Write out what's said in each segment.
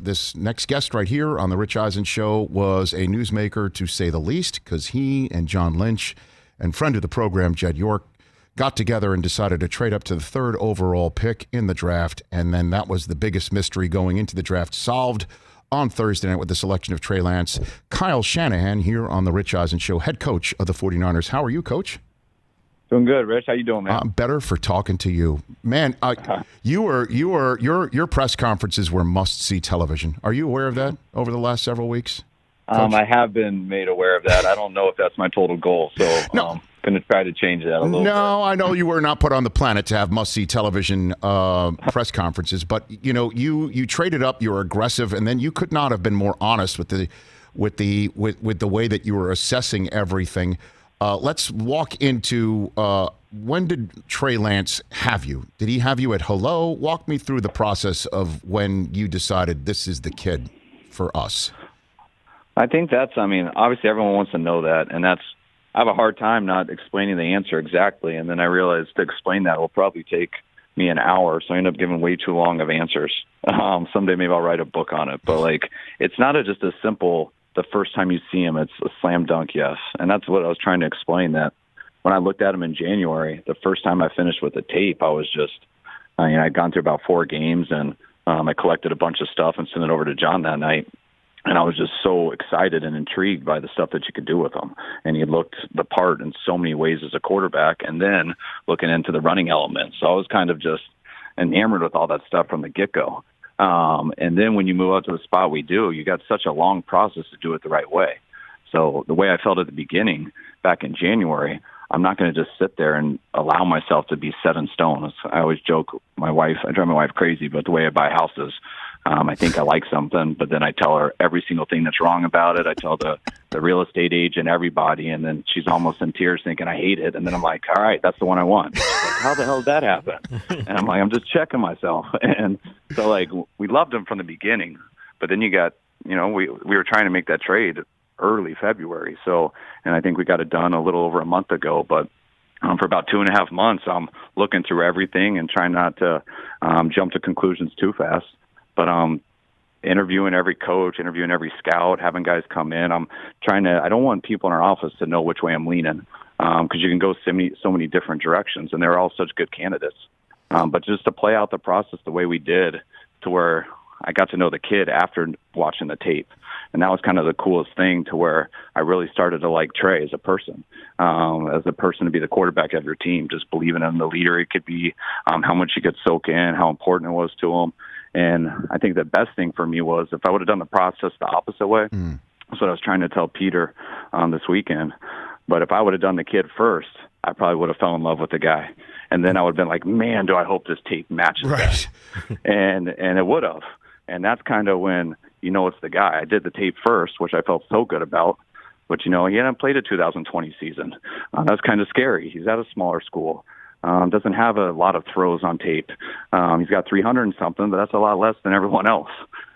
this next guest right here on the Rich Eisen Show was a newsmaker, to say the least, because he and John Lynch and friend of the program, Jed York, got together and decided to trade up to the 3rd overall pick in the draft. And then that was the biggest mystery going into the draft, solved on Thursday night with the selection of Trey Lance. Kyle Shanahan here on the Rich Eisen Show, head coach of the 49ers. How are you, Coach? Doing good, Rich. How you doing, man? I'm better for talking to you, man. Your press conferences were must-see television. Are you aware of that over the last several weeks? I have been made aware of that. I don't know if that's my total goal, so no. Going to try to change that a little bit. No, I know you were not put on the planet to have must-see television press conferences, but you traded up. You were aggressive, and then you could not have been more honest with the way that you were assessing everything. Let's walk into when did Trey Lance have you? Did he have you at hello? Walk me through the process of when you decided this is the kid for us. I think obviously everyone wants to know that, and I have a hard time not explaining the answer exactly, and then I realized to explain that will probably take me an hour, so I end up giving way too long of answers. Someday maybe I'll write a book on it, but it's not just a simple, the first time you see him, it's a slam dunk yes, and that's what I was trying to explain, that when I looked at him in January, the first time I finished with the tape, I was just, I'd gone through about 4 games, and I collected a bunch of stuff and sent it over to John that night. And I was just so excited and intrigued by the stuff that you could do with him. And he looked the part in so many ways as a quarterback, and then looking into the running elements. So I was kind of just enamored with all that stuff from the get-go. And then when you move out to the spot we do, you got such a long process to do it the right way. So the way I felt at the beginning, back in January, I'm not going to just sit there and allow myself to be set in stone. I always joke, I drive my wife crazy, but the way I buy houses, I think I like something, but then I tell her every single thing that's wrong about it. I tell the real estate agent, everybody, and then she's almost in tears thinking I hate it. And then I'm like, all right, that's the one I want. She's like, how the hell did that happen? And I'm like, I'm just checking myself. And so we loved him from the beginning, but then you got, we were trying to make that trade early February. So, and I think we got it done a little over a month ago, but for about 2.5 months, I'm looking through everything and trying not to jump to conclusions too fast. But interviewing every coach, interviewing every scout, having guys come in. I don't want people in our office to know which way I'm leaning, because you can go so many different directions, and they're all such good candidates. But just to play out the process the way we did, to where I got to know the kid after watching the tape. And that was kind of the coolest thing, to where I really started to like Trey as a person to be the quarterback of your team, just believing in the leader he could be, how much he could soak in, how important it was to him. And I think the best thing for me was if I would have done the process the opposite way. That's what I was trying to tell Peter this weekend. But if I would have done the kid first, I probably would have fell in love with the guy. And then I would have been like, man, do I hope this tape matches that. And it would have. And that's kind of when it's the guy. I did the tape first, which I felt so good about. But, he hadn't played a 2020 season. That's kind of scary. He's at a smaller school. Doesn't have a lot of throws on tape. He's got 300 and something, but that's a lot less than everyone else.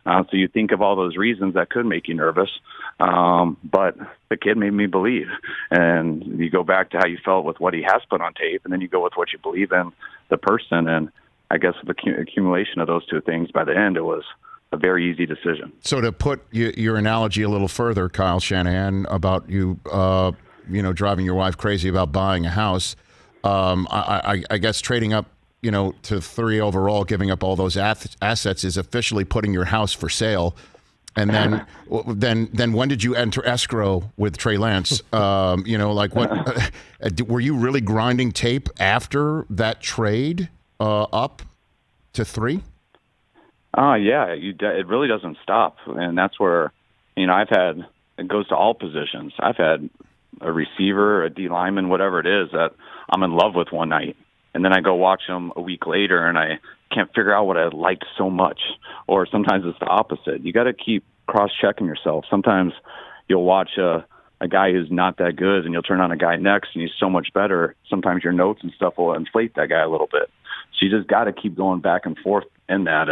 So you think of all those reasons that could make you nervous. But the kid made me believe. And you go back to how you felt with what he has put on tape, and then you go with what you believe in the person. And I guess with the accumulation of those two things, by the end, it was a very easy decision. So to put your analogy a little further, Kyle Shanahan, about you, driving your wife crazy about buying a house, I guess trading up, to 3 overall, giving up all those assets is officially putting your house for sale. And then when did you enter escrow with Trey Lance? What were you really grinding tape after that trade up to 3? Yeah, it really doesn't stop. And that's where, it goes to all positions. I've had a receiver, a D lineman, whatever it is, that I'm in love with one night. And then I go watch them a week later and I can't figure out what I liked so much. Or sometimes it's the opposite. You got to keep cross-checking yourself. Sometimes you'll watch a guy who's not that good and you'll turn on a guy next and he's so much better. Sometimes your notes and stuff will inflate that guy a little bit. So you just got to keep going back and forth in that.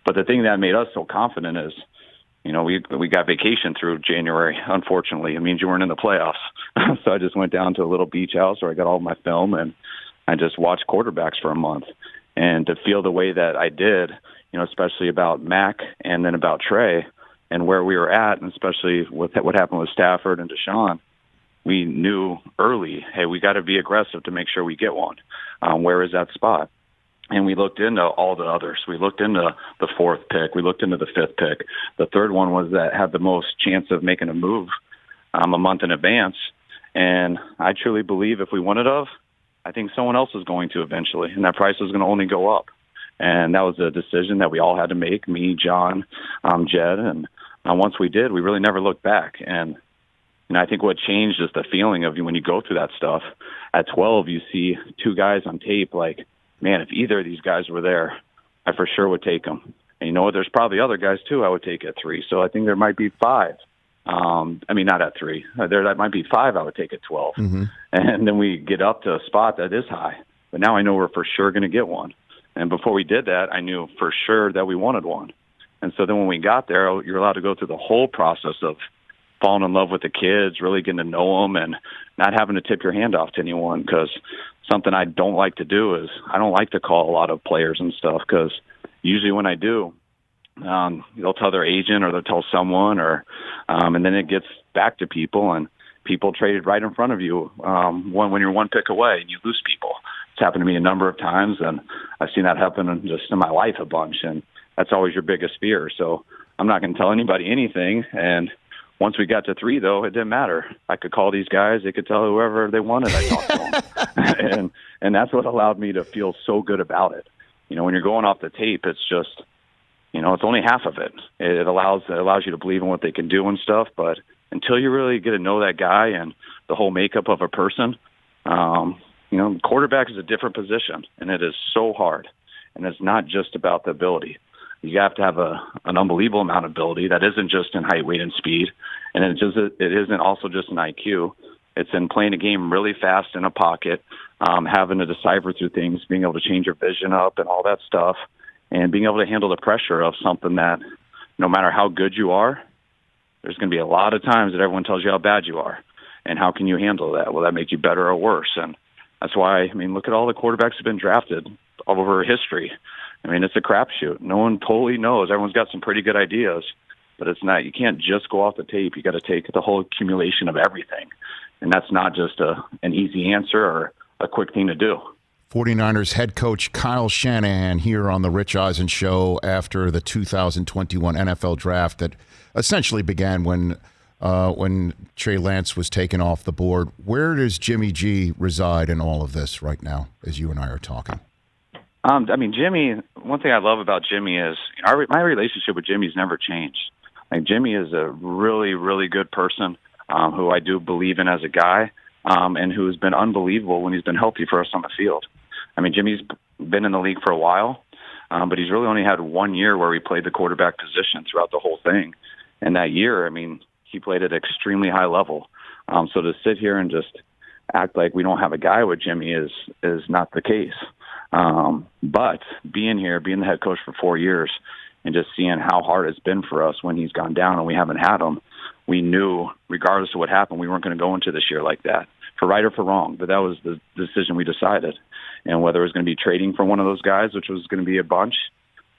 But the thing that made us so confident is, we got vacation through January. Unfortunately, it means you weren't in the playoffs. So I just went down to a little beach house where I got all my film and I just watched quarterbacks for a month. And to feel the way that I did, especially about Mac and then about Trey and where we were at, and especially with what happened with Stafford and Deshaun. We knew early, hey, we got to be aggressive to make sure we get one. Where is that spot? And we looked into all the others. We looked into the 4th pick. We looked into the 5th pick. The 3rd one was that had the most chance of making a move a month in advance. And I truly believe if we won it of, I think someone else is going to eventually, and that price is going to only go up. And that was a decision that we all had to make, me, John, Jed. And once we did, we really never looked back. And I think what changed is the feeling of when you go through that stuff. At 12, you see 2 guys on tape like, man, if either of these guys were there, I for sure would take them. And there's probably other guys too I would take at 3. So I think there might be 5. Not at 3. That might be 5 I would take at 12. Mm-hmm. And then we get up to a spot that is high. But now I know we're for sure going to get one. And before we did that, I knew for sure that we wanted one. And so then when we got there, you're allowed to go through the whole process of falling in love with the kids, really getting to know them, and not having to tip your hand off to anyone. Because something I don't like to do is I don't like to call a lot of players and stuff, because usually when I do, they'll tell their agent or they'll tell someone, and then it gets back to people, and people traded right in front of you when you're 1 pick away and you lose people. It's happened to me a number of times, and I've seen that happen just in my life a bunch, and that's always your biggest fear. So I'm not going to tell anybody anything. And once we got to 3, though, it didn't matter. I could call these guys. They could tell whoever they wanted I talked to them. and that's what allowed me to feel so good about it. When you're going off the tape, it's just, it's only half of it. It allows you to believe in what they can do and stuff. But until you really get to know that guy and the whole makeup of a person, quarterback is a different position, and it is so hard. And it's not just about the ability. You have to have an unbelievable amount of ability that isn't just in height, weight, and speed. And it isn't also just an IQ. It's in playing a game really fast in a pocket, having to decipher through things, being able to change your vision up and all that stuff, and being able to handle the pressure of something that no matter how good you are, there's going to be a lot of times that everyone tells you how bad you are. And how can you handle that? Will that make you better or worse? And that's why, look at all the quarterbacks who have been drafted all over history. It's a crapshoot. No one totally knows. Everyone's got some pretty good ideas, but it's not. You can't just go off the tape. You got to take the whole accumulation of everything, and that's not just an easy answer or a quick thing to do. 49ers head coach Kyle Shanahan here on the Rich Eisen Show after the 2021 NFL draft that essentially began when Trey Lance was taken off the board. Where does Jimmy G reside in all of this right now, as you and I are talking? Jimmy, one thing I love about Jimmy is my relationship with Jimmy's never changed. Jimmy is a really, really good person who I do believe in as a guy, and who's been unbelievable when he's been healthy for us on the field. Jimmy's been in the league for a while, but he's really only had 1 year where he played the quarterback position throughout the whole thing. And that year, he played at an extremely high level. So to sit here and just act like we don't have a guy with Jimmy is not the case. But being the head coach for 4 years and just seeing how hard it's been for us when he's gone down and we haven't had him, we knew, regardless of what happened, we weren't going to go into this year like that, for right or for wrong. But that was the decision we decided. And whether it was going to be trading for one of those guys, which was going to be a bunch,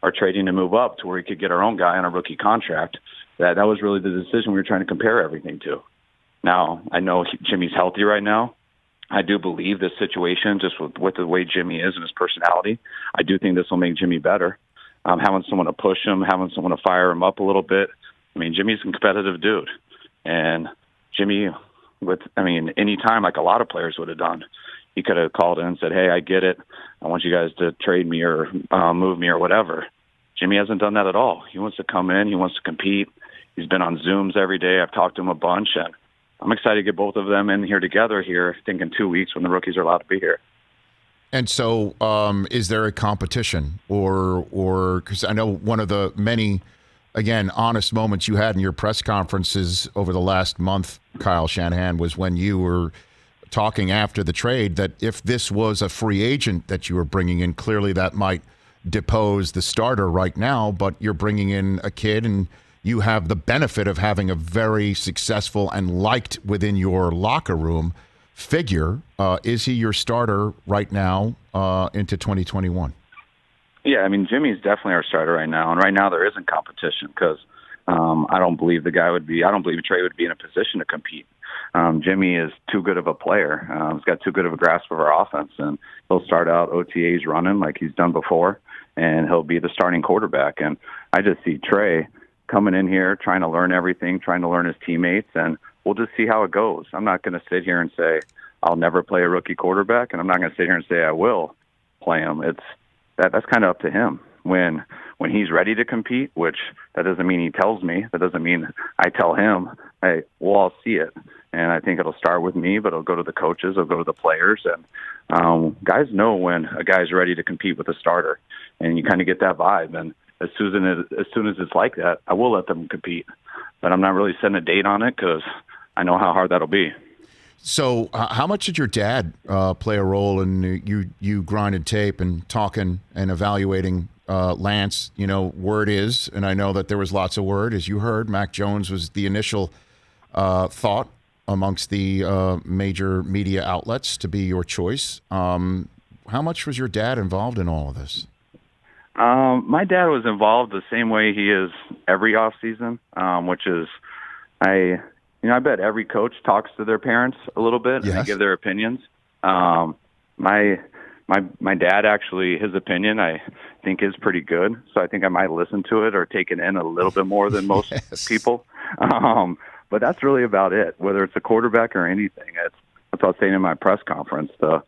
or trading to move up to where we could get our own guy on a rookie contract, that was really the decision we were trying to compare everything to. Now, I know Jimmy's healthy right now. I do believe this situation, just with the way Jimmy is and his personality, I do think this will make Jimmy better. Having someone to push him, having someone to fire him up a little bit. Jimmy's a competitive dude. And Jimmy, any time, like a lot of players would have done, he could have called in and said, hey, I get it. I want you guys to trade me or move me or whatever. Jimmy hasn't done that at all. He wants to come in. He wants to compete. He's been on Zooms every day. I've talked to him a bunch, and I'm excited to get both of them in here together here, I think in 2 weeks when the rookies are allowed to be here. And so is there a competition or because I know one of the many, again, honest moments you had in your press conferences over the last month, Kyle Shanahan, was when you were talking after the trade that if this was a free agent that you were bringing in, clearly that might depose the starter right now, but you're bringing in a kid and you have the benefit of having a very successful and liked within your locker room figure. Is he your starter right now into 2021? Yeah, I mean, Jimmy's definitely our starter right now, and right now there isn't competition because I don't believe Trey would be in a position to compete. Jimmy is too good of a player. He's got too good of a grasp of our offense, and he'll start out OTAs running like he's done before, and he'll be the starting quarterback. And I just see Trey coming in here, trying to learn everything, trying to learn his teammates, and we'll just see how it goes. I'm not going to sit here and say I'll never play a rookie quarterback, and I'm not going to sit here and say I will play him. That's kind of up to him. When he's ready to compete, which that doesn't mean he tells me, that doesn't mean I tell him, hey, we'll all see it. And I think it'll start with me, but it'll go to the coaches, it'll go to the players. And guys know when a guy's ready to compete with a starter, and you kind of get that vibe. And as soon as it's like that, I will let them compete. But I'm not really setting a date on it because I know how hard that'll be. So how much did your dad play a role in you grinding tape and talking and evaluating Lance? You know, word is, and I know that there was lots of word, as you heard, Mac Jones was the initial thought amongst the major media outlets to be your choice. How much was your dad involved in all of this? My dad was involved the same way he is every offseason, which is I bet every coach talks to their parents a little bit and they give their opinions. My dad actually, his opinion, I think is pretty good. So I think I might listen to it or take it in a little bit more than most people. But that's really about it, whether it's a quarterback or anything. That's what I was saying in my press conference. The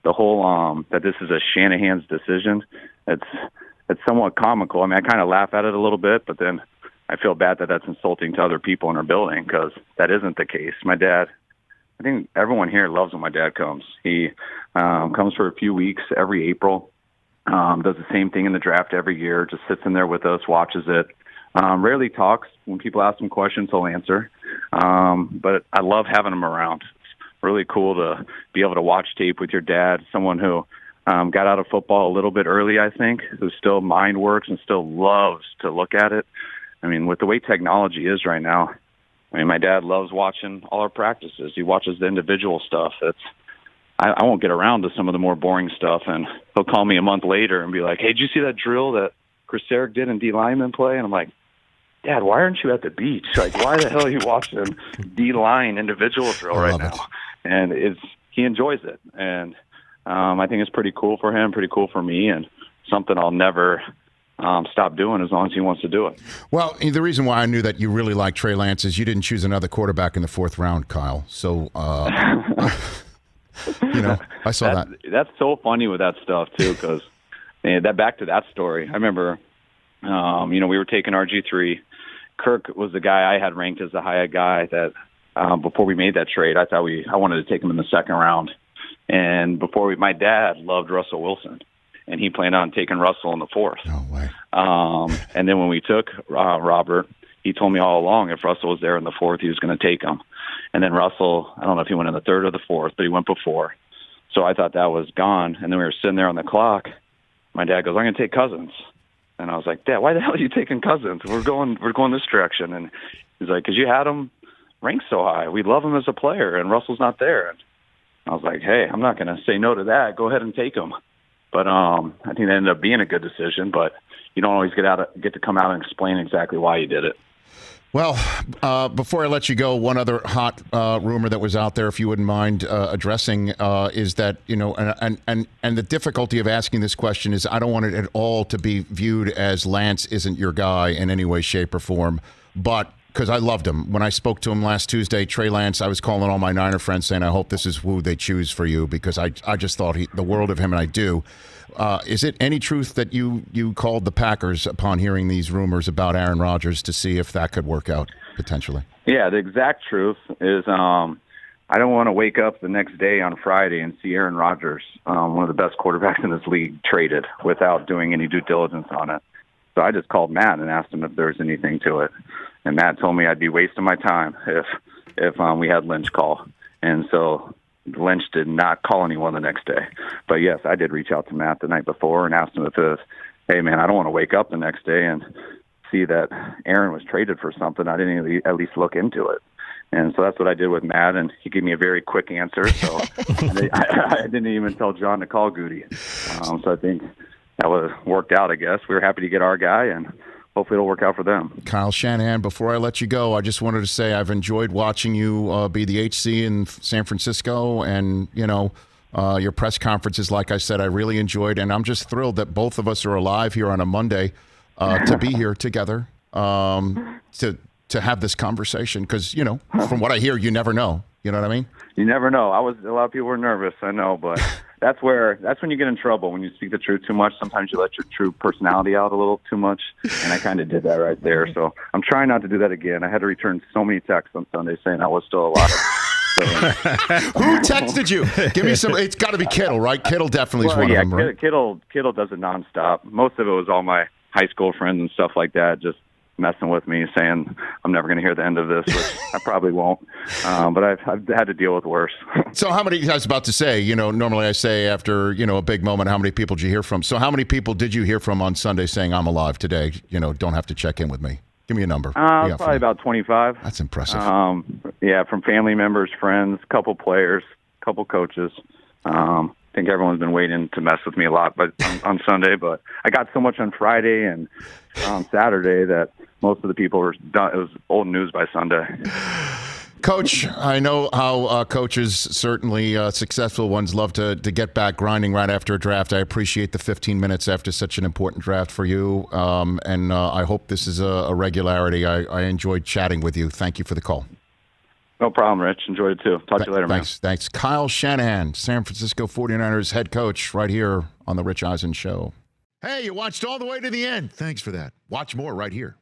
whole that this is a Shanahan's decision. It's somewhat comical. I mean, I kind of laugh at it a little bit, but then I feel bad that that's insulting to other people in our building because that isn't the case. My dad, I think everyone here loves when my dad comes. He comes for a few weeks every April, does the same thing in the draft every year, just sits in there with us, watches it. Rarely talks. When people ask him questions, he'll answer. But I love having him around. It's really cool to be able to watch tape with your dad, someone who got out of football a little bit early, I think, who still mind works and still loves to look at it. I mean, with the way technology is right now, I mean, my dad loves watching all our practices. He watches the individual stuff. I won't get around to some of the more boring stuff, and he'll call me a month later and be like, hey, did you see that drill that Chris Eric did in D-lineman play? And I'm like, Dad, why aren't you at the beach? Like, why the hell are you watching D-line individual drill right now? And he enjoys it. And I think it's pretty cool for him, pretty cool for me, and something I'll never stop doing as long as he wants to do it. Well, the reason why I knew that you really like Trey Lance is you didn't choose another quarterback in the fourth round, Kyle. So, I saw that. That's so funny with that stuff, too, because back to that story. I remember, we were taking RG3. Kirk was the guy I had ranked as the high guy that before we made that trade, I wanted to take him in the second round. And my dad loved Russell Wilson, and he planned on taking Russell in the fourth. No way. And then when we took Robert, he told me all along if Russell was there in the fourth, he was going to take him. And then Russell, I don't know if he went in the third or the fourth, but he went before. So I thought that was gone. And then we were sitting there on the clock. My dad goes, I'm going to take Cousins. And I was like, Dad, why the hell are you taking Cousins? We're going this direction. And he's like, because you had him ranked so high. We love him as a player, and Russell's not there. And I was like, hey, I'm not going to say no to that. Go ahead and take him. But I think it ended up being a good decision, but you don't always get to come out and explain exactly why you did it. Well, before I let you go, one other hot rumor that was out there, if you wouldn't mind addressing, is that, and the difficulty of asking this question is I don't want it at all to be viewed as Lance isn't your guy in any way, shape, or form, but because I loved him. When I spoke to him last Tuesday, Trey Lance, I was calling all my Niner friends saying, I hope this is who they choose for you, because I just thought the world of him, and I do. Is it any truth that you called the Packers upon hearing these rumors about Aaron Rodgers to see if that could work out potentially? Yeah, the exact truth is I don't want to wake up the next day on Friday and see Aaron Rodgers, one of the best quarterbacks in this league, traded without doing any due diligence on it. So I just called Matt and asked him if there's anything to it. And Matt told me I'd be wasting my time if we had Lynch call. And so Lynch did not call anyone the next day. But, yes, I did reach out to Matt the night before and asked him hey, man, I don't want to wake up the next day and see that Aaron was traded for something. I didn't at least look into it. And so that's what I did with Matt, and he gave me a very quick answer. So I didn't even tell John to call Goody. So I think that was worked out, I guess. We were happy to get our guy, and hopefully it'll work out for them. Kyle Shanahan, before I let you go, I just wanted to say I've enjoyed watching you be the HC in San Francisco, and, your press conferences, like I said, I really enjoyed, and I'm just thrilled that both of us are alive here on a Monday to be here together to have this conversation, because, from what I hear, you never know. You know what I mean? You never know. A lot of people were nervous, I know, but that's when you get in trouble, when you speak the truth too much. Sometimes you let your true personality out a little too much, and I kind of did that right there. So I'm trying not to do that again. I had to return so many texts on Sunday saying I was still alive. Who texted you? Give me some. It's got to be Kittle, right? Kittle definitely is one of them, right? Kittle does it nonstop. Most of it was all my high school friends and stuff like that, just messing with me, saying I'm never going to hear the end of this, which I probably won't. But I've had to deal with worse. So how many? I was about to say, normally I say after a big moment, how many people did you hear from? So how many people did you hear from on Sunday saying I'm alive today? Don't have to check in with me. Give me a number. Probably about 25. That's impressive. From family members, friends, couple players, couple coaches. I think everyone's been waiting to mess with me a lot, but on Sunday. But I got so much on Friday and on Saturday that most of the people were done. It was old news by Sunday. Coach, I know how coaches, certainly successful ones, love to get back grinding right after a draft. I appreciate the 15 minutes after such an important draft for you, and I hope this is a regularity. I enjoyed chatting with you. Thank you for the call. No problem, Rich. Enjoyed it, too. Talk to you later, man. Thanks. Kyle Shanahan, San Francisco 49ers head coach, right here on The Rich Eisen Show. Hey, you watched all the way to the end. Thanks for that. Watch more right here.